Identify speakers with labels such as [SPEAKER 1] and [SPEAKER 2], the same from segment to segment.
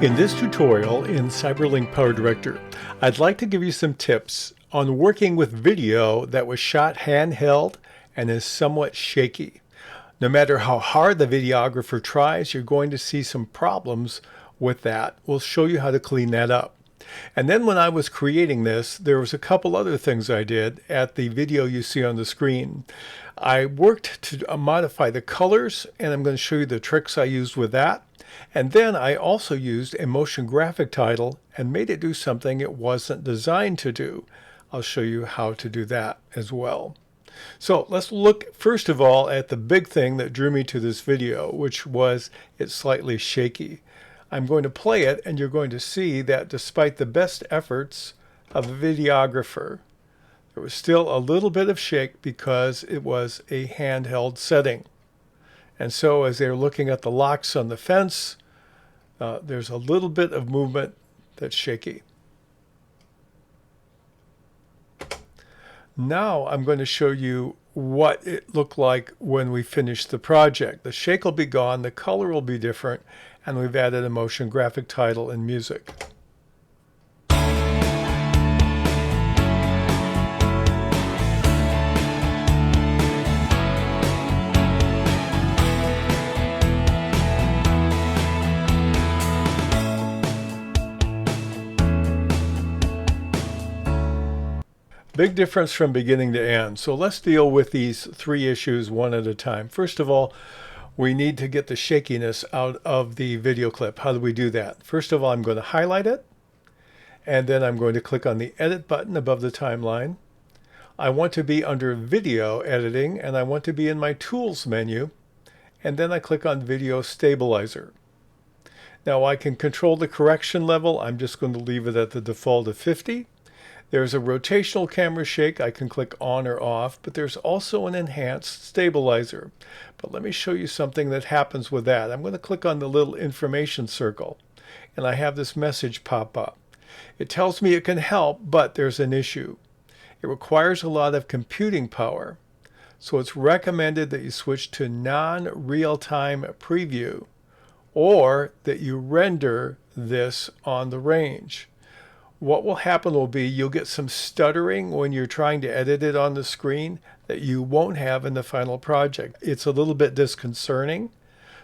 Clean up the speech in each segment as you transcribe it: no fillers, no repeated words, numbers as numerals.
[SPEAKER 1] In this tutorial in Cyberlink PowerDirector, I'd like to give you some tips on working with video that was shot handheld and is somewhat shaky. No matter how hard the videographer tries, you're going to see some problems with that. We'll show you how to clean that up. And then when I was creating this, there was a couple other things I did at the video you see on the screen. I worked to modify the colors, and I'm going to show you the tricks I used with that. And then I also used a motion graphic title and made it do something it wasn't designed to do. I'll show you how to do that as well. So let's look first of all at the big thing that drew me to this video, which was it's slightly shaky. I'm going to play it and you're going to see that despite the best efforts of a videographer, there was still a little bit of shake because it was a handheld setting. And so as they're looking at the locks on the fence, there's a little bit of movement that's shaky. Now I'm going to show you what it looked like when we finished the project. The shake will be gone, the color will be different, and we've added a motion graphic title and music. Big difference from beginning to end. So let's deal with these three issues one at a time. First of all, we need to get the shakiness out of the video clip. How do we do that? First of all, I'm going to highlight it, and then I'm going to click on the edit button above the timeline. I want to be under video editing, and I want to be in my tools menu, and then I click on video stabilizer. Now I can control the correction level. I'm just going to leave it at the default of 50. There's a rotational camera shake. I can click on or off, but there's also an enhanced stabilizer. But let me show you something that happens with that. I'm going to click on the little information circle, and I have this message pop up. It tells me it can help, but there's an issue. It requires a lot of computing power, so it's recommended that you switch to non-real-time preview, or that you render this on the range. What will happen will be you'll get some stuttering when you're trying to edit it on the screen that you won't have in the final project. It's a little bit disconcerting.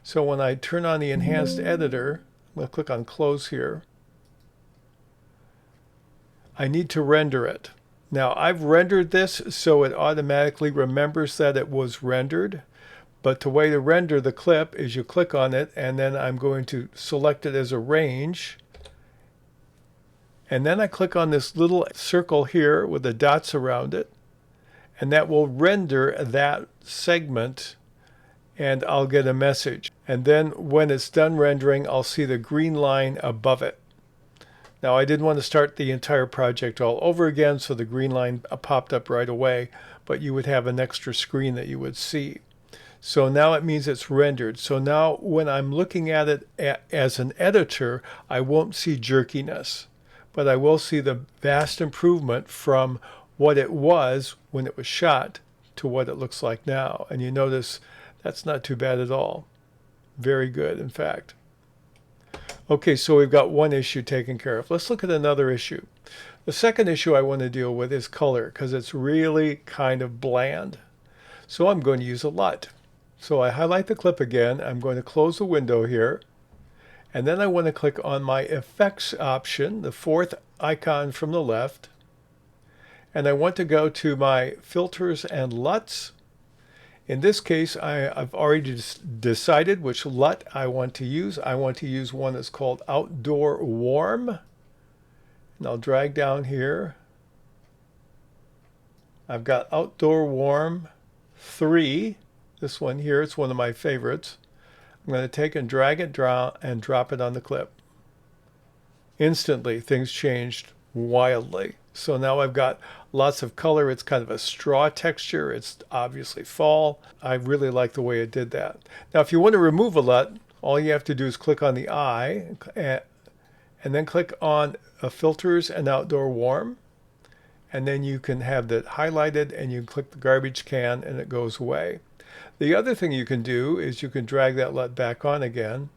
[SPEAKER 1] So when I turn on the enhanced editor, I'm going to click on close here. I need to render it. Now I've rendered this so it automatically remembers that it was rendered. But the way to render the clip is you click on it, and then I'm going to select it as a range. And then I click on this little circle here with the dots around it, and that will render that segment, and I'll get a message. And then when it's done rendering, I'll see the green line above it. Now I didn't want to start the entire project all over again, so the green line popped up right away, but you would have an extra screen that you would see. So now it means it's rendered. So now when I'm looking at it as an editor, I won't see jerkiness, but I will see the vast improvement from what it was when it was shot to what it looks like now. And you notice that's not too bad at all. Very good, in fact. Okay, so we've got one issue taken care of. Let's look at another issue. The second issue I want to deal with is color, because it's really kind of bland. So I'm going to use a LUT. So I highlight the clip again. I'm going to close the window here. And then I want to click on my effects option, the fourth icon from the left. And I want to go to my filters and LUTs. In this case, I've already decided which LUT I want to use. I want to use one that's called Outdoor Warm. And I'll drag down here. I've got Outdoor Warm 3. This one here, it's one of my favorites. I'm going to take and drag it down and drop it on the clip. Instantly, things changed wildly. So now I've got lots of color. It's kind of a straw texture. It's obviously fall. I really like the way it did that. Now, if you want to remove a LUT, all you have to do is click on the eye and then click on Filters and Outdoor Warm. And then you can have that highlighted, and you can click the garbage can and it goes away. The other thing you can do is you can drag that LUT back on again,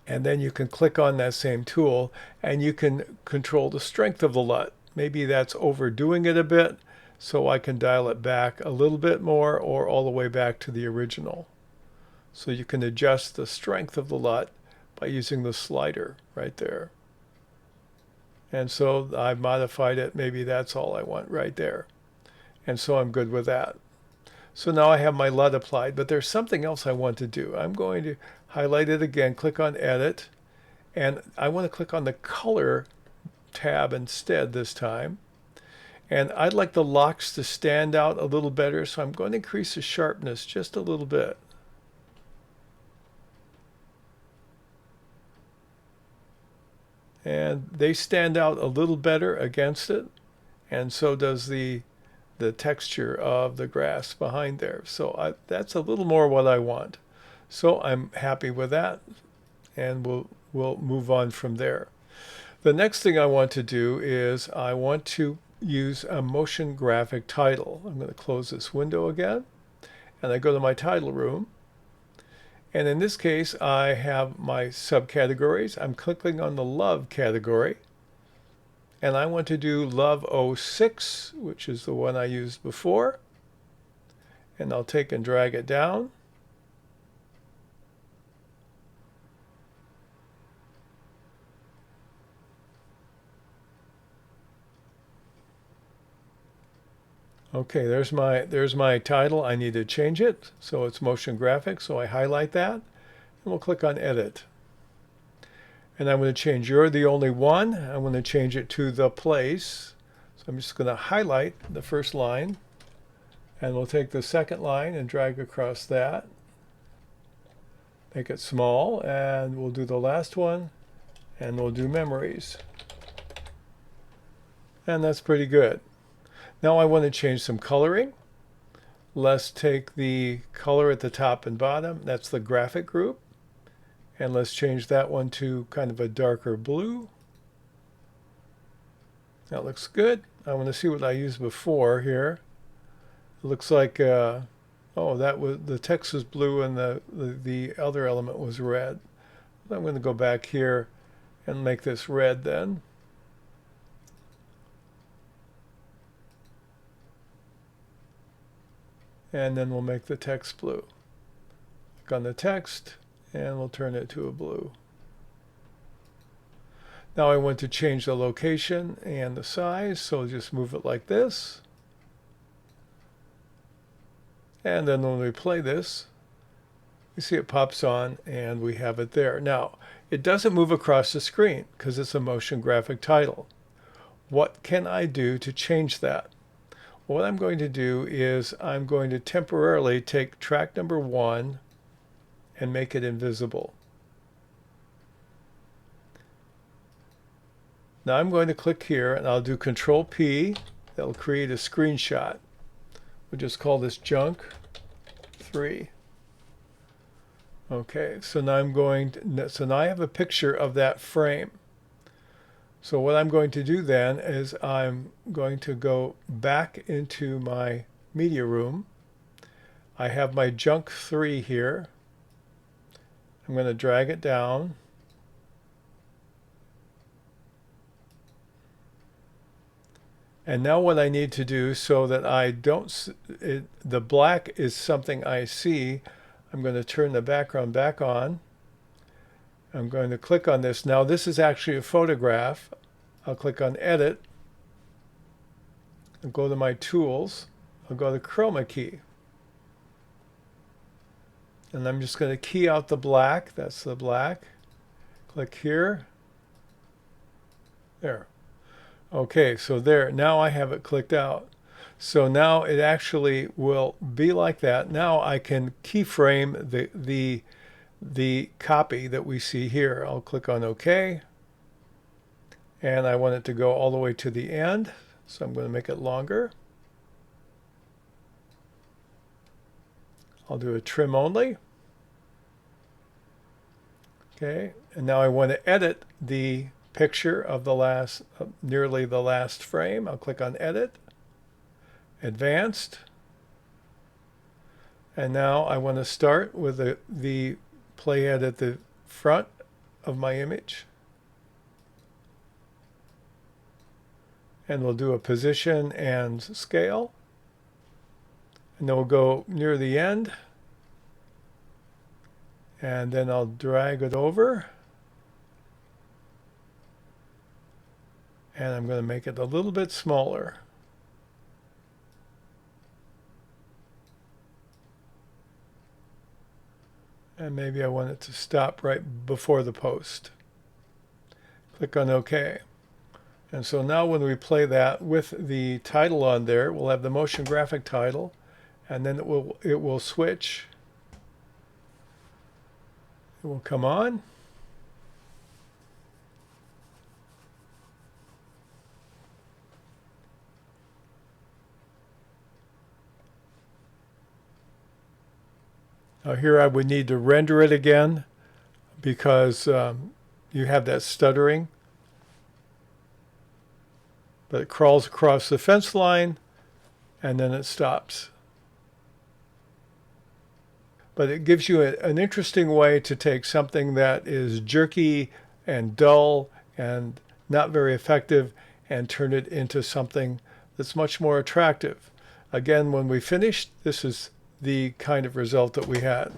[SPEAKER 1] And then you can click on that same tool and you can control the strength of the LUT. Maybe that's overdoing it a bit, so I can dial it back a little bit more or all the way back to the original. So you can adjust the strength of the LUT by using the slider right there. And so I've modified it. Maybe that's all I want right there. And so I'm good with that. So now I have my LUT applied, but there's something else I want to do. I'm going to highlight it again, click on Edit, and I want to click on the Color tab instead this time. And I'd like the locks to stand out a little better, so I'm going to increase the sharpness just a little bit. And they stand out a little better against it, and so does the texture of the grass behind there. So that's a little more what I want. So I'm happy with that, and we'll move on from there. The next thing I want to do is I want to use a motion graphic title. I'm going to close this window again, and I go to my title room. And in this case, I have my subcategories. I'm clicking on the Love category. And I want to do Love 06, which is the one I used before. And I'll take and drag it down. Okay, there's my title. I need to change it, so it's motion graphics. So I highlight that, and we'll click on Edit. And I'm going to change You're the Only One. I'm going to change it to The Place. So I'm just going to highlight the first line, and we'll take the second line and drag across that. Make it small, and we'll do the last one, and we'll do Memories. And that's pretty good. Now I want to change some coloring. Let's take the color at the top and bottom. That's the graphic group. And let's change that one to kind of a darker blue. That looks good. I want to see what I used before here. It looks like, oh, that was the text was blue and the other element was red. I'm going to go back here and make this red then. And then we'll make the text blue. Click on the text, and we'll turn it to a blue. Now I want to change the location and the size, so I'll just move it like this. And then when we play this, you see it pops on, and we have it there. Now, it doesn't move across the screen because it's a motion graphic title. What can I do to change that? What I'm going to do is I'm going to temporarily take track number 1 and make it invisible. Now I'm going to click here and I'll do Control P. That'll create a screenshot. We'll just call this Junk 3. Okay, so now now I have a picture of that frame. So what I'm going to do then is I'm going to go back into my media room. I have my Junk 3 here. I'm going to drag it down. And now what I need to do so that I don't, the black is something I see, I'm going to turn the background back on. I'm going to click on this. Now this is actually a photograph. I'll click on Edit. I'll go to my Tools. I'll go to Chroma Key. And I'm just going to key out the black. That's the black. Click here. There. Okay, so there. Now I have it clicked out. So now it actually will be like that. Now I can keyframe the copy that we see here. I'll click on OK. And I want it to go all the way to the end. So I'm going to make it longer. I'll do a trim only. Okay, and now I want to edit the picture of the last, nearly the last frame. I'll click on Edit, Advanced, and now I want to start with the playhead at the front of my image. And we'll do a position and scale. And then we'll go near the end. And then I'll drag it over. And I'm going to make it a little bit smaller. And maybe I want it to stop right before the post. Click on OK. And so now when we play that with the title on there, we'll have the motion graphic title, and then it will switch. It will come on. Now here I would need to render it again because you have that stuttering. But it crawls across the fence line and then it stops. But it gives you an interesting way to take something that is jerky and dull and not very effective and turn it into something that's much more attractive. Again, when we finished, this is the kind of result that we had.